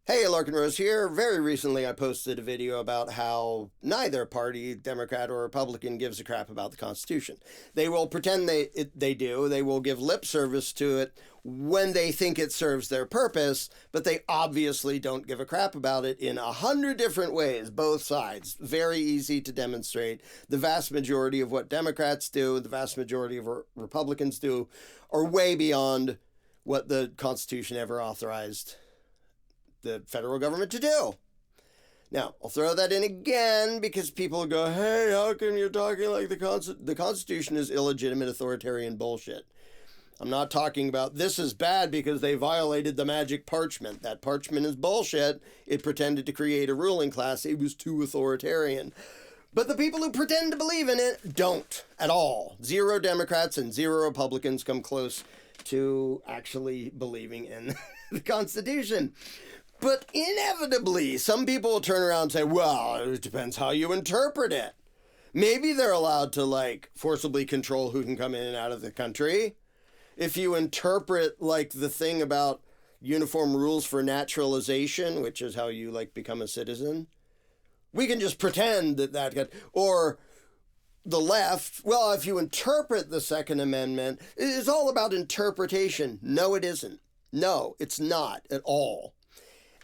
Hey, Larken Rose here. Very recently I posted a video about how neither party, Democrat or Republican, gives a crap about the Constitution. They will pretend they do. They will give lip service to it when they think it serves their purpose, but they obviously don't give a crap about it in 100 different ways, both sides. Very easy to demonstrate. The vast majority of what Democrats do, the vast majority of what Republicans do, are way beyond what the Constitution ever authorized the federal government to do. Now, I'll throw that in again because people go, hey, how come you're talking like the Constitution is illegitimate authoritarian bullshit? I'm not talking about this is bad because they violated the magic parchment. That parchment is bullshit. It pretended to create a ruling class. It was too authoritarian. But the people who pretend to believe in it don't at all. 0 Democrats and 0 Republicans come close to actually believing in the Constitution. But inevitably, some people will turn around and say, well, it depends how you interpret it. Maybe they're allowed to, forcibly control who can come in and out of the country. If you interpret, the thing about uniform rules for naturalization, which is how you, become a citizen, we can just pretend that or the left, well, if you interpret the Second Amendment, it's all about interpretation. No, it isn't. No, it's not at all.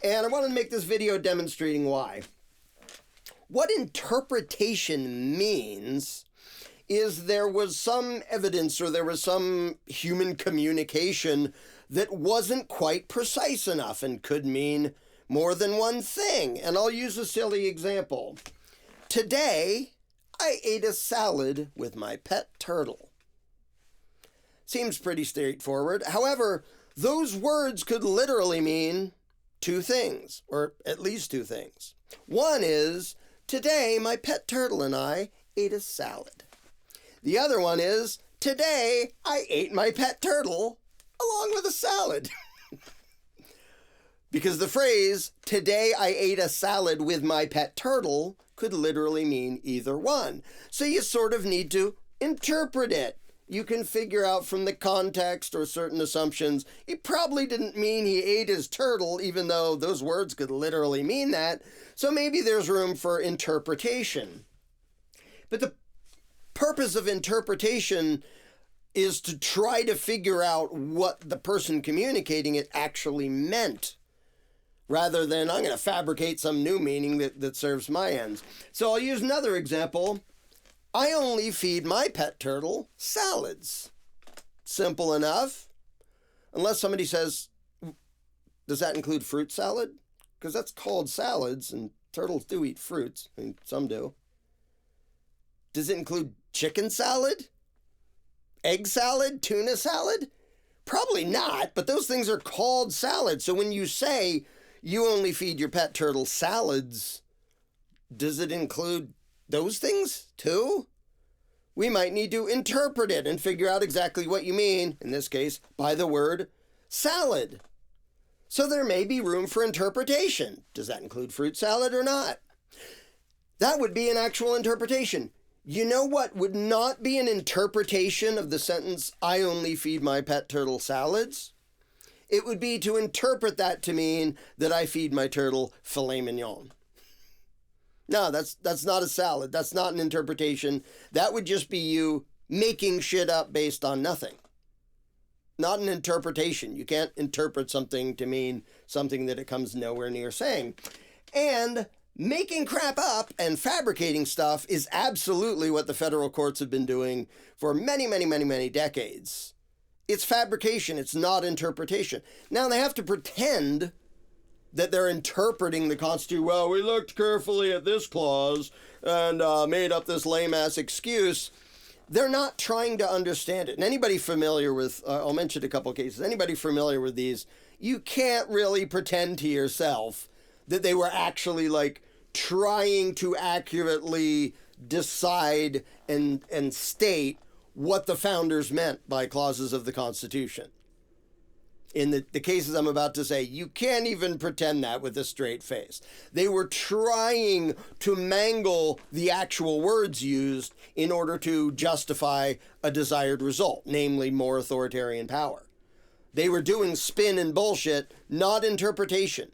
And I want to make this video demonstrating why. What interpretation means is there was some evidence or there was some human communication that wasn't quite precise enough and could mean more than one thing. And I'll use a silly example. Today, I ate a salad with my pet turtle. Seems pretty straightforward. However, those words could literally mean 2 things, or at least 2 things. One is, today my pet turtle and I ate a salad. The other one is, today I ate my pet turtle along with a salad. Because the phrase, today I ate a salad with my pet turtle, could literally mean either one. So you sort of need to interpret it. You can figure out from the context or certain assumptions, he probably didn't mean he ate his turtle, even though those words could literally mean that. So maybe there's room for interpretation. But the purpose of interpretation is to try to figure out what the person communicating it actually meant, rather than I'm going to fabricate some new meaning that serves my ends. So I'll use another example. I only feed my pet turtle salads. Simple enough. Unless somebody says, does that include fruit salad? Because that's called salads, and turtles do eat fruits. I mean, some do. Does it include chicken salad? Egg salad? Tuna salad? Probably not, but those things are called salads. So when you say you only feed your pet turtle salads, does it include those things too? We might need to interpret it and figure out exactly what you mean, in this case, by the word salad. So there may be room for interpretation. Does that include fruit salad or not? That would be an actual interpretation. You know what would not be an interpretation of the sentence, I only feed my pet turtle salads? It would be to interpret that to mean that I feed my turtle filet mignon. No, that's not a salad. That's not an interpretation. That would just be you making shit up based on nothing. Not an interpretation. You can't interpret something to mean something that it comes nowhere near saying. And making crap up and fabricating stuff is absolutely what the federal courts have been doing for many, many, many, many decades. It's fabrication. It's not interpretation. Now they have to pretend that they're interpreting the Constitution. Well, we looked carefully at this clause and made up this lame-ass excuse. They're not trying to understand it. And anybody familiar with, I'll mention a couple of cases, anybody familiar with these, you can't really pretend to yourself that they were actually trying to accurately decide and state what the founders meant by clauses of the Constitution. In the cases I'm about to say, you can't even pretend that with a straight face. They were trying to mangle the actual words used in order to justify a desired result, namely more authoritarian power. They were doing spin and bullshit, not interpretation.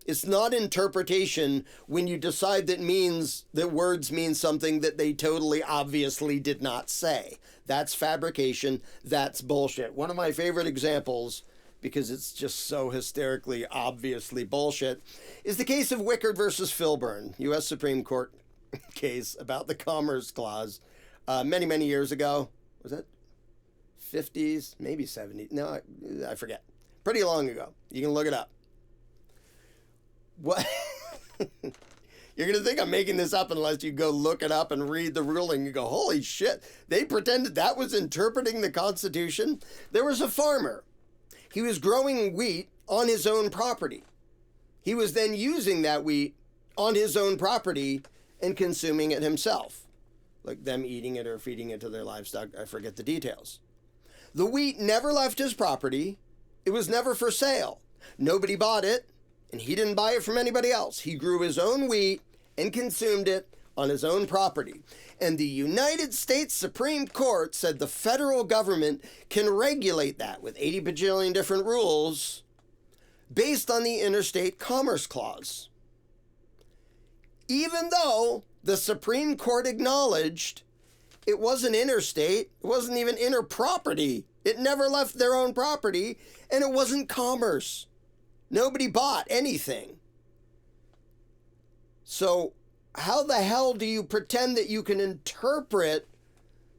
It's not interpretation when you decide that words mean something that they totally obviously did not say. That's fabrication. That's bullshit. One of my favorite examples, because it's just so hysterically obviously bullshit, is the case of Wickard versus Filburn, U.S. Supreme Court case about the Commerce Clause many, many years ago. Was that 50s? Maybe 70s? No, I forget. Pretty long ago. You can look it up. What? You're going to think I'm making this up unless you go look it up and read the ruling. You go, holy shit, they pretended that was interpreting the Constitution? There was a farmer. He was growing wheat on his own property. He was then using that wheat on his own property and consuming it himself, like them eating it or feeding it to their livestock. I forget the details. The wheat never left his property. It was never for sale. Nobody bought it. And he didn't buy it from anybody else. He grew his own wheat and consumed it on his own property. And the United States Supreme Court said the federal government can regulate that with 80 bajillion different rules based on the Interstate Commerce Clause. Even though the Supreme Court acknowledged it wasn't interstate, it wasn't even interproperty, it never left their own property, and it wasn't commerce. Nobody bought anything. So how the hell do you pretend that you can interpret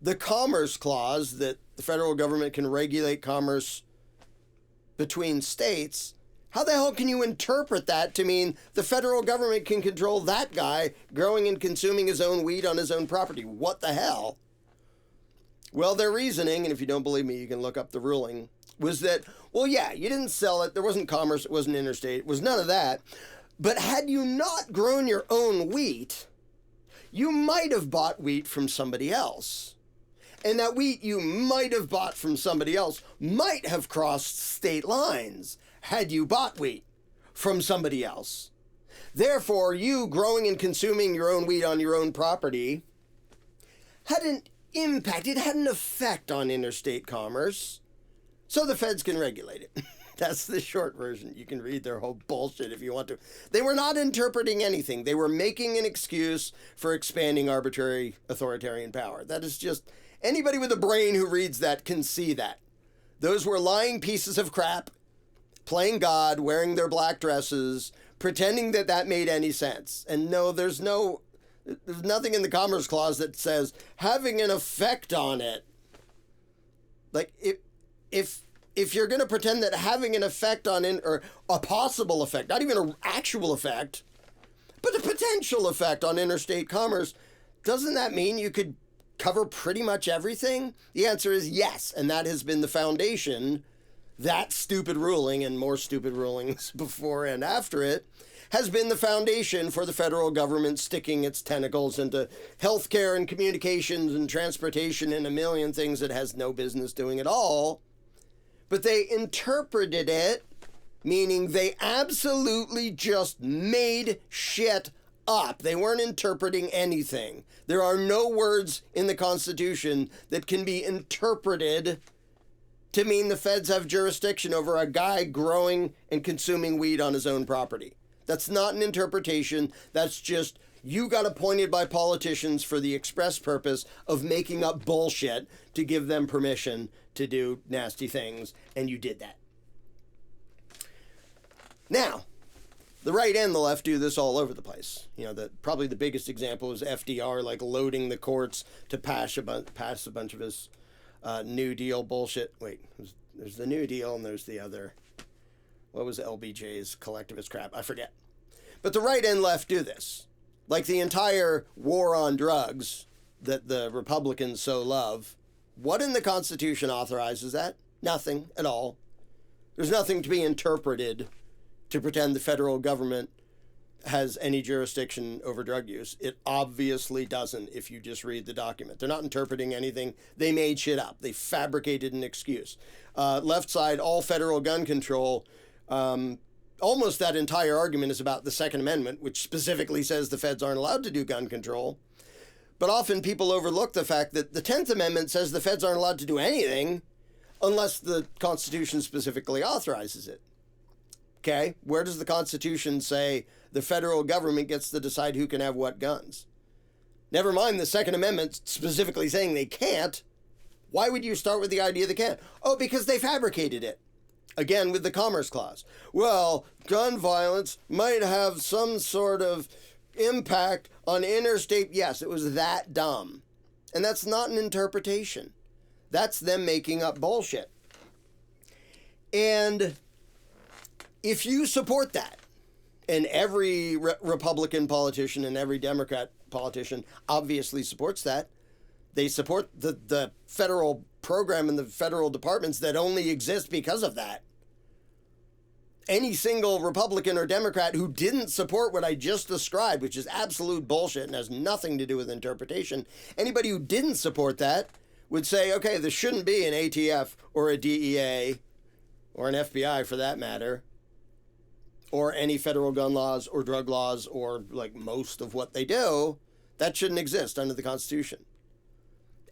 the Commerce Clause, that the federal government can regulate commerce between states? How the hell can you interpret that to mean the federal government can control that guy growing and consuming his own wheat on his own property? What the hell? Well, their reasoning, and if you don't believe me, you can look up the ruling, was that, well, yeah, you didn't sell it. There wasn't commerce. It wasn't interstate. It was none of that. But had you not grown your own wheat, you might have bought wheat from somebody else. And that wheat you might have bought from somebody else might have crossed state lines had you bought wheat from somebody else. Therefore, you growing and consuming your own wheat on your own property had an impact. It had an effect on interstate commerce. So the feds can regulate it. That's the short version. You can read their whole bullshit if you want to. They were not interpreting anything. They were making an excuse for expanding arbitrary authoritarian power. That is just, anybody with a brain who reads that can see that. Those were lying pieces of crap, playing God, wearing their black dresses, pretending that that made any sense. And no, there's nothing in the Commerce Clause that says having an effect on it. Like, if you're going to pretend that having an effect on or a possible effect, not even an actual effect, but a potential effect on interstate commerce, doesn't that mean you could cover pretty much everything? The answer is yes, and that has been the foundation. That stupid ruling, and more stupid rulings before and after it, has been the foundation for the federal government sticking its tentacles into healthcare and communications and transportation and a million things it has no business doing at all. But they interpreted it, meaning they absolutely just made shit up. They weren't interpreting anything. There are no words in the Constitution that can be interpreted to mean the feds have jurisdiction over a guy growing and consuming weed on his own property. That's not an interpretation. That's just, you got appointed by politicians for the express purpose of making up bullshit to give them permission to do nasty things, and you did that. Now, the right and the left do this all over the place. You know, probably the biggest example is FDR, like loading the courts to pass a bunch of his New Deal bullshit. Wait, there's the New Deal and there's the other, what was LBJ's collectivist crap? I forget. But the right and left do this. Like the entire war on drugs that the Republicans so love. What in the Constitution authorizes that? Nothing at all. There's nothing to be interpreted to pretend the federal government has any jurisdiction over drug use. It obviously doesn't if you just read the document. They're not interpreting anything. They made shit up. They fabricated an excuse. Left side, all federal gun control. Almost that entire argument is about the Second Amendment, which specifically says the feds aren't allowed to do gun control. But often people overlook the fact that the 10th Amendment says the feds aren't allowed to do anything unless the Constitution specifically authorizes it. Okay, where does the Constitution say the federal government gets to decide who can have what guns? Never mind the Second Amendment specifically saying they can't. Why would you start with the idea they can't? Oh, because they fabricated it. Again, with the Commerce Clause. Well, gun violence might have some sort of impact on interstate. Yes, it was that dumb. And that's not an interpretation. That's them making up bullshit. And if you support that, and every Republican politician and every Democrat politician obviously supports that, they support the federal program and the federal departments that only exist because of that. Any single Republican or Democrat who didn't support what I just described, which is absolute bullshit and has nothing to do with interpretation, anybody who didn't support that would say, okay, there shouldn't be an ATF or a DEA or an FBI for that matter, or any federal gun laws or drug laws or like most of what they do. That shouldn't exist under the Constitution.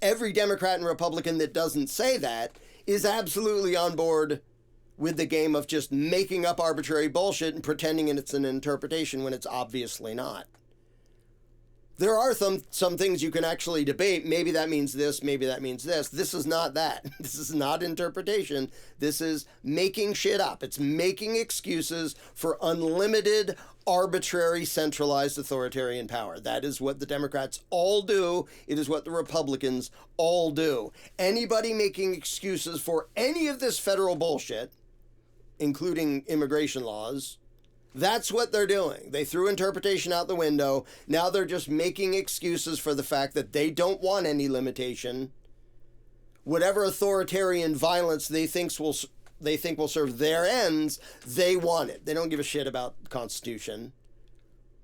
Every Democrat and Republican that doesn't say that is absolutely on board with the game of just making up arbitrary bullshit and pretending it's an interpretation when it's obviously not. There are some things you can actually debate. Maybe that means this, maybe that means this. This is not that. This is not interpretation. This is making shit up. It's making excuses for unlimited, arbitrary, centralized authoritarian power. That is what the Democrats all do. It is what the Republicans all do. Anybody making excuses for any of this federal bullshit, including immigration laws, that's what they're doing. They threw interpretation out the window. Now they're just making excuses for the fact that they don't want any limitation. Whatever authoritarian violence they think will serve their ends, they want it. They don't give a shit about the Constitution.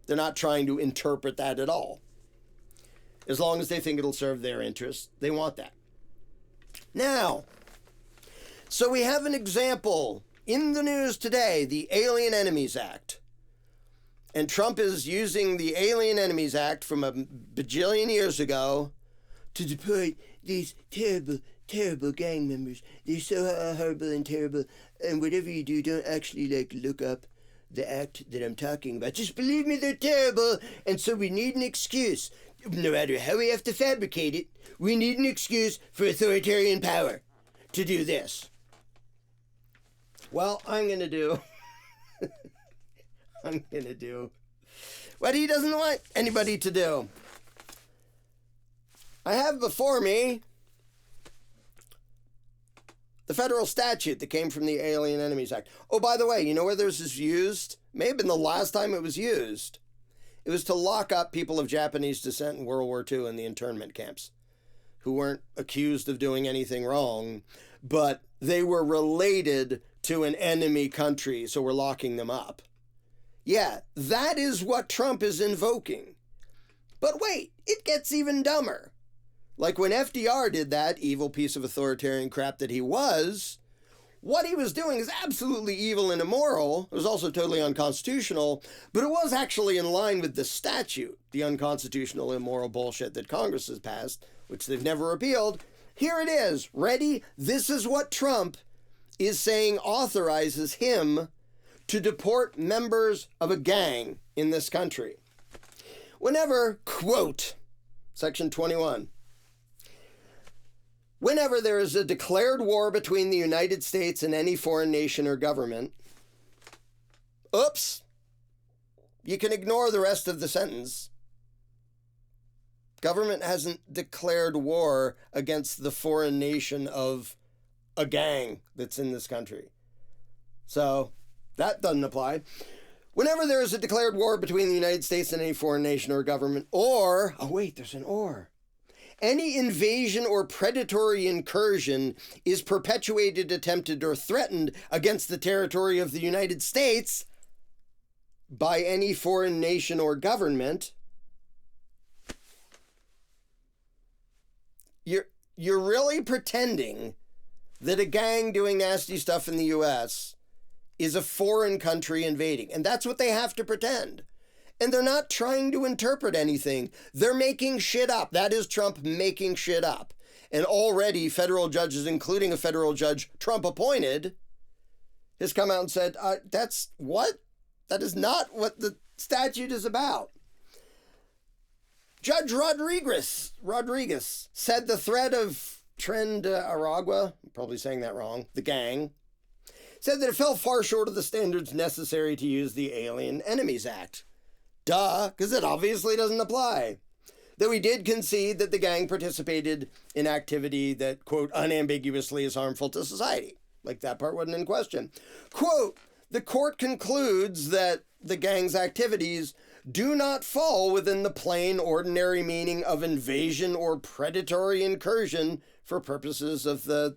They're not trying to interpret that at all. As long as they think it'll serve their interests, they want that. Now, so we have an example in the news today, the Alien Enemies Act. And Trump is using the Alien Enemies Act from a bajillion years ago to deport these terrible, terrible gang members. They're so horrible and terrible. And whatever you do, don't actually look up the act that I'm talking about. Just believe me, they're terrible. And so we need an excuse. No matter how we have to fabricate it, we need an excuse for authoritarian power to do this. Well, I'm going to do what he doesn't want anybody to do. I have before me the federal statute that came from the Alien Enemies Act. Oh, by the way, you know where this is used? May have been the last time it was used. It was to lock up people of Japanese descent in World War II in the internment camps who weren't accused of doing anything wrong, but they were related to an enemy country, so we're locking them up. Yeah, that is what Trump is invoking. But wait, it gets even dumber. Like when FDR did that evil piece of authoritarian crap that he was, what he was doing is absolutely evil and immoral. It was also totally unconstitutional, but it was actually in line with the statute, the unconstitutional, immoral bullshit that Congress has passed, which they've never repealed. Here it is. Ready? This is what Trump is saying authorizes him to deport members of a gang in this country. Whenever, quote, Section 21, whenever there is a declared war between the United States and any foreign nation or government, oops, you can ignore the rest of the sentence. Government hasn't declared war against the foreign nation of a gang that's in this country. So that doesn't apply. Whenever there is a declared war between the United States and any foreign nation or government, or, oh wait, there's an or. Any invasion or predatory incursion is perpetuated, attempted, or threatened against the territory of the United States by any foreign nation or government. You're really pretending that a gang doing nasty stuff in the U.S. is a foreign country invading. And that's what they have to pretend. And they're not trying to interpret anything. They're making shit up. That is Trump making shit up. And already federal judges, including a federal judge Trump appointed, has come out and said, that's what? That is not what the statute is about. Judge Rodriguez said the threat of Trend Aragua, I'm probably saying that wrong, the gang, said that it fell far short of the standards necessary to use the Alien Enemies Act. Duh, because it obviously doesn't apply. Though he did concede that the gang participated in activity that, quote, unambiguously is harmful to society. Like that part wasn't in question. Quote, the court concludes that the gang's activities do not fall within the plain, ordinary meaning of invasion or predatory incursion for purposes of the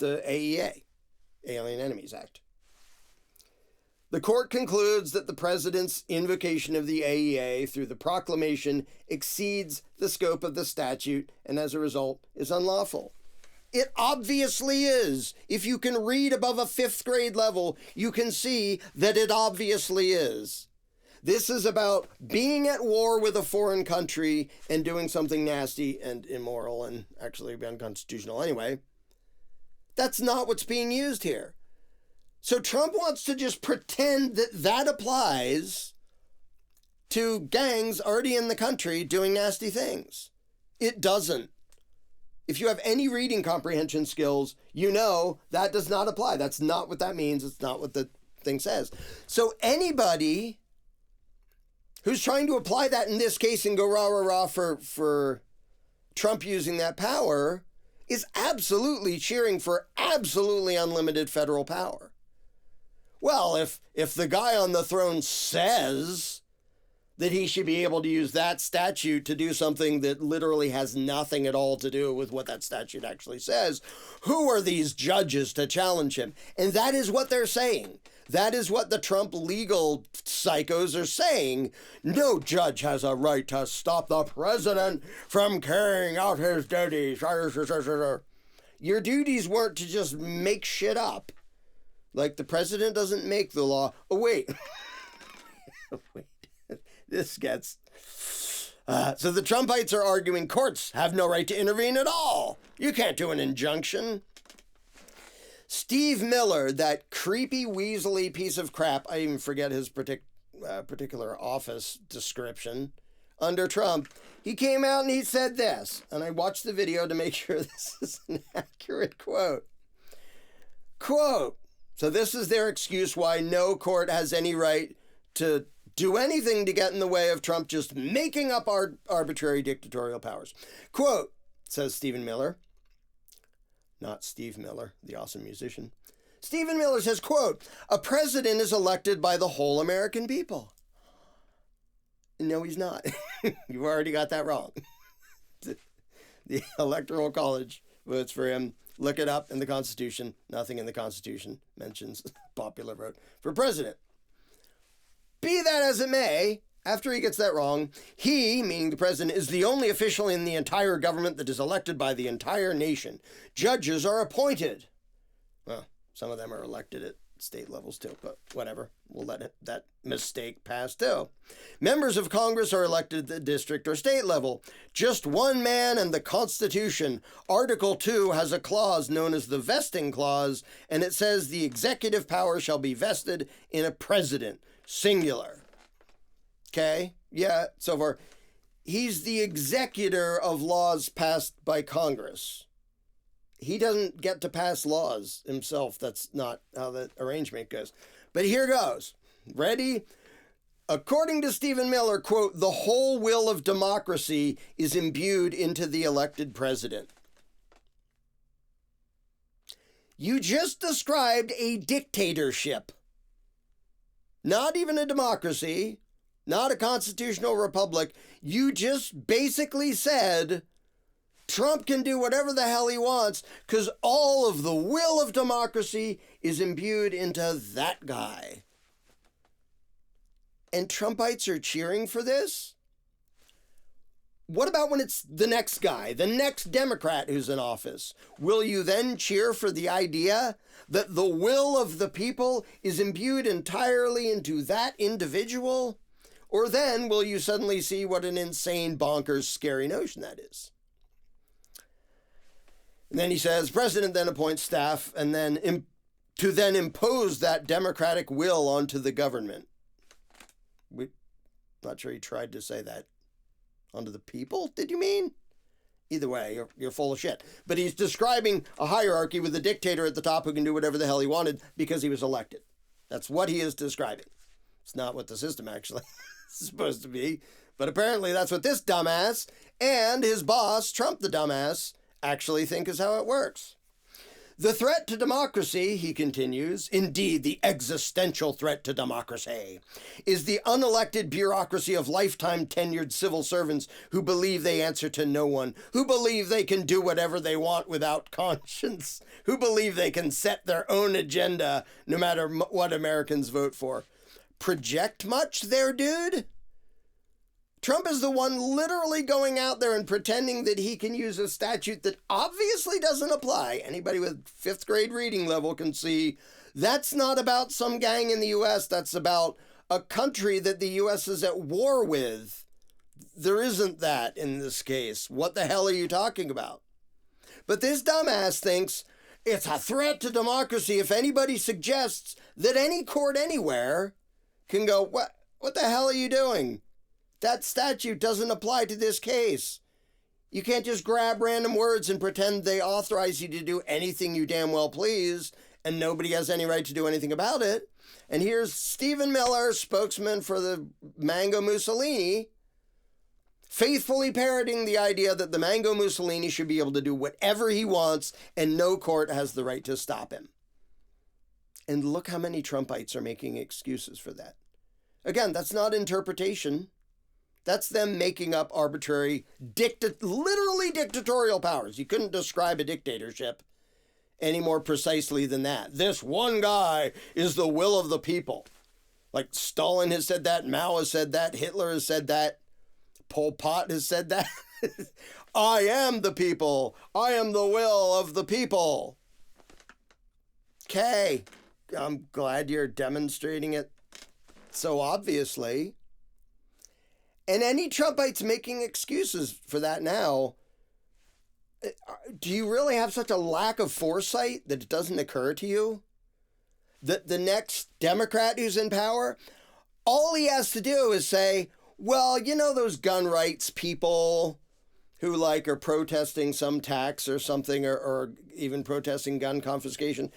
AEA, Alien Enemies Act. The court concludes that the president's invocation of the AEA through the proclamation exceeds the scope of the statute and as a result is unlawful. It obviously is. If you can read above a 5th grade level, you can see that it obviously is. This is about being at war with a foreign country and doing something nasty and immoral and actually unconstitutional anyway. That's not what's being used here. So Trump wants to just pretend that that applies to gangs already in the country doing nasty things. It doesn't. If you have any reading comprehension skills, you know that does not apply. That's not what that means. It's not what the thing says. So anybody who's trying to apply that in this case and go rah, rah, rah for Trump using that power is absolutely cheering for absolutely unlimited federal power. Well, if the guy on the throne says that he should be able to use that statute to do something that literally has nothing at all to do with what that statute actually says, who are these judges to challenge him? And that is what they're saying. That is what the Trump legal psychos are saying. No judge has a right to stop the president from carrying out his duties. Your duties weren't to just make shit up. Like the president doesn't make the law. Oh, wait. Wait. This gets... so the Trumpites are arguing courts have no right to intervene at all. You can't do an injunction. Steve Miller, that creepy, weaselly piece of crap, I even forget his particular office description, under Trump, he came out and he said this, and I watched the video to make sure this is an accurate quote. Quote, so this is their excuse why no court has any right to do anything to get in the way of Trump just making up arbitrary dictatorial powers. Quote, says Stephen Miller, not Steve Miller, the awesome musician. Stephen Miller says, quote, a president is elected by the whole American people. No, he's not. You've already got that wrong. The Electoral College votes for him. Look it up in the Constitution. Nothing in the Constitution mentions popular vote for president. Be that as it may, after he gets that wrong, he, meaning the president, is the only official in the entire government that is elected by the entire nation. Judges are appointed. Well, some of them are elected at state levels too, but whatever. We'll let that mistake pass too. Members of Congress are elected at the district or state level. Just one man and the Constitution. Article 2 has a clause known as the vesting clause, and it says the executive power shall be vested in a president. Singular. Okay? Yeah, so far. He's the executor of laws passed by Congress. He doesn't get to pass laws himself. That's not how the arrangement goes. But here goes. Ready? According to Stephen Miller, quote, the whole will of democracy is imbued into the elected president. You just described a dictatorship. Not even a democracy, not a constitutional republic. You just basically said Trump can do whatever the hell he wants because all of the will of democracy is imbued into that guy. And Trumpites are cheering for this? What about when it's the next guy, the next Democrat who's in office? Will you then cheer for the idea that the will of the people is imbued entirely into that individual? Or then will you suddenly see what an insane, bonkers, scary notion that is? And then he says, President then appoints staff and then to then impose that democratic will onto the government. Not sure he tried to say that. Onto the people, did you mean? Either way, you're full of shit. But he's describing a hierarchy with a dictator at the top who can do whatever the hell he wanted because he was elected. That's what he is describing. It's not what the system actually is supposed to be. But apparently that's what this dumbass and his boss, Trump the dumbass, actually think is how it works. The threat to democracy, he continues, indeed the existential threat to democracy, is the unelected bureaucracy of lifetime tenured civil servants who believe they answer to no one, who believe they can do whatever they want without conscience, who believe they can set their own agenda no matter what Americans vote for. Project much there, dude? Trump is the one literally going out there and pretending that he can use a statute that obviously doesn't apply. Anybody with 5th grade reading level can see that's not about some gang in the U.S. That's about a country that the U.S. is at war with. There isn't that in this case. What the hell are you talking about? But this dumbass thinks it's a threat to democracy if anybody suggests that any court anywhere can go, what the hell are you doing? That statute doesn't apply to this case. You can't just grab random words and pretend they authorize you to do anything you damn well please, and nobody has any right to do anything about it. And here's Stephen Miller, spokesman for the Mango Mussolini, faithfully parroting the idea that the Mango Mussolini should be able to do whatever he wants and no court has the right to stop him. And look how many Trumpites are making excuses for that. Again, that's not interpretation. That's them making up arbitrary, literally dictatorial powers. You couldn't describe a dictatorship any more precisely than that. This one guy is the will of the people. Like Stalin has said that, Mao has said that, Hitler has said that, Pol Pot has said that. I am the people. I am the will of the people. Okay, I'm glad you're demonstrating it so obviously. And any Trumpites making excuses for that now, do you really have such a lack of foresight that it doesn't occur to you that the next Democrat who's in power, all he has to do is say, well, you know those gun rights people who are protesting some tax or something or even protesting gun confiscation,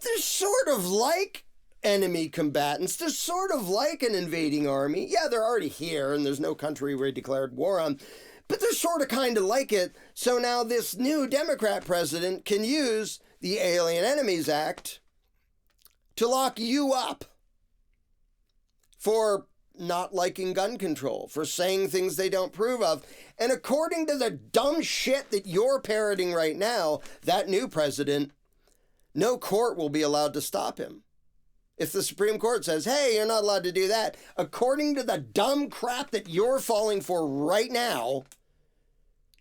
they're sort of like enemy combatants. They're sort of like an invading army. Yeah, they're already here and there's no country we're declared war on, but they're sort of kind of like it. So now this new Democrat president can use the Alien Enemies Act to lock you up for not liking gun control, for saying things they don't approve of. And according to the dumb shit that you're parroting right now, that new president, no court will be allowed to stop him. If the Supreme Court says, hey, you're not allowed to do that, according to the dumb crap that you're falling for right now,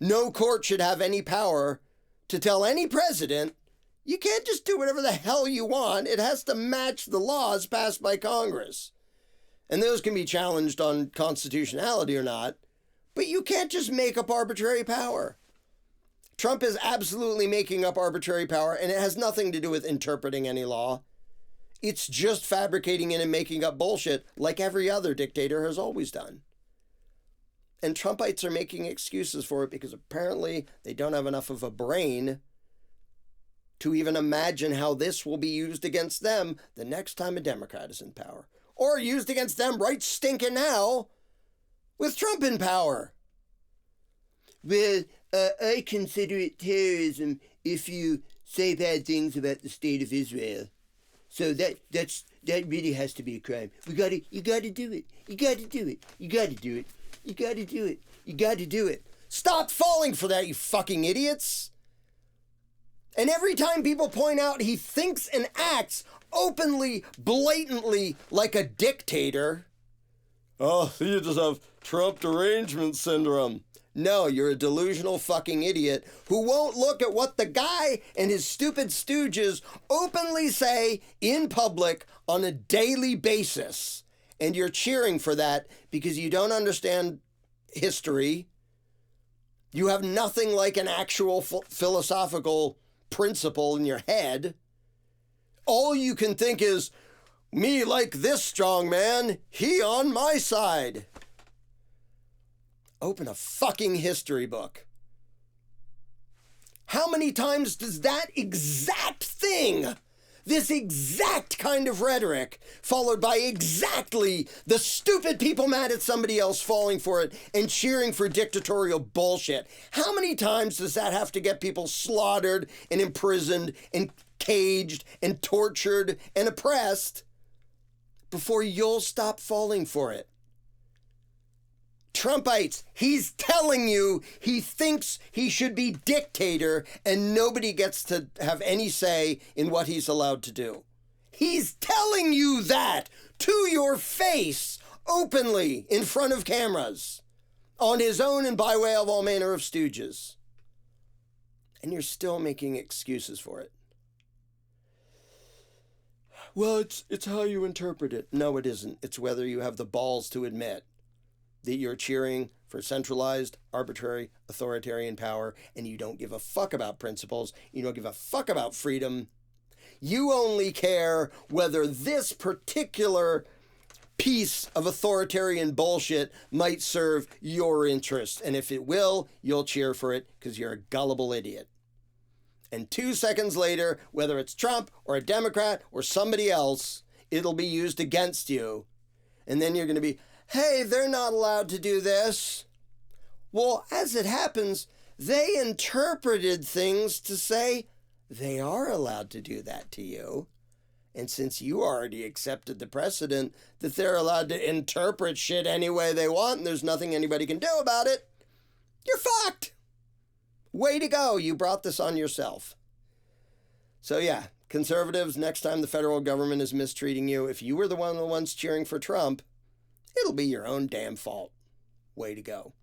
no court should have any power to tell any president, you can't just do whatever the hell you want. It has to match the laws passed by Congress. And those can be challenged on constitutionality or not, but you can't just make up arbitrary power. Trump is absolutely making up arbitrary power, and it has nothing to do with interpreting any law. It's just fabricating it and making up bullshit like every other dictator has always done. And Trumpites are making excuses for it because apparently they don't have enough of a brain to even imagine how this will be used against them the next time a Democrat is in power. Or used against them right stinking now with Trump in power. Well, I consider it terrorism if you say bad things about the state of Israel. So that really has to be a crime. You gotta do it. You gotta do it. You gotta do it. You gotta do it. You gotta do it. Stop falling for that, you fucking idiots. And every time people point out he thinks and acts openly, blatantly like a dictator, oh, you just have Trump derangement syndrome. No, you're a delusional fucking idiot who won't look at what the guy and his stupid stooges openly say in public on a daily basis. And you're cheering for that because you don't understand history. You have nothing like an actual philosophical principle in your head. all you can think is, me like this strong man, he on my side. Open a fucking history book. How many times does that exact thing, this exact kind of rhetoric, followed by exactly the stupid people mad at somebody else falling for it and cheering for dictatorial bullshit, how many times does that have to get people slaughtered and imprisoned and caged and tortured and oppressed before you'll stop falling for it? Trumpites, he's telling you he thinks he should be dictator and nobody gets to have any say in what he's allowed to do. He's telling you that to your face, openly, in front of cameras, on his own and by way of all manner of stooges. And you're still making excuses for it. Well, it's how you interpret it. No, it isn't. It's whether you have the balls to admit that you're cheering for centralized, arbitrary, authoritarian power, and you don't give a fuck about principles, you don't give a fuck about freedom. You only care whether this particular piece of authoritarian bullshit might serve your interest, and if it will, you'll cheer for it because you're a gullible idiot. And 2 seconds later, whether it's Trump or a Democrat or somebody else, it'll be used against you. And then you're going to be, hey, they're not allowed to do this. Well, as it happens, they interpreted things to say they are allowed to do that to you. And since you already accepted the precedent that they're allowed to interpret shit any way they want and there's nothing anybody can do about it, you're fucked. Way to go. You brought this on yourself. So yeah, conservatives, next time the federal government is mistreating you, if you were the ones cheering for Trump, it'll be your own damn fault. Way to go.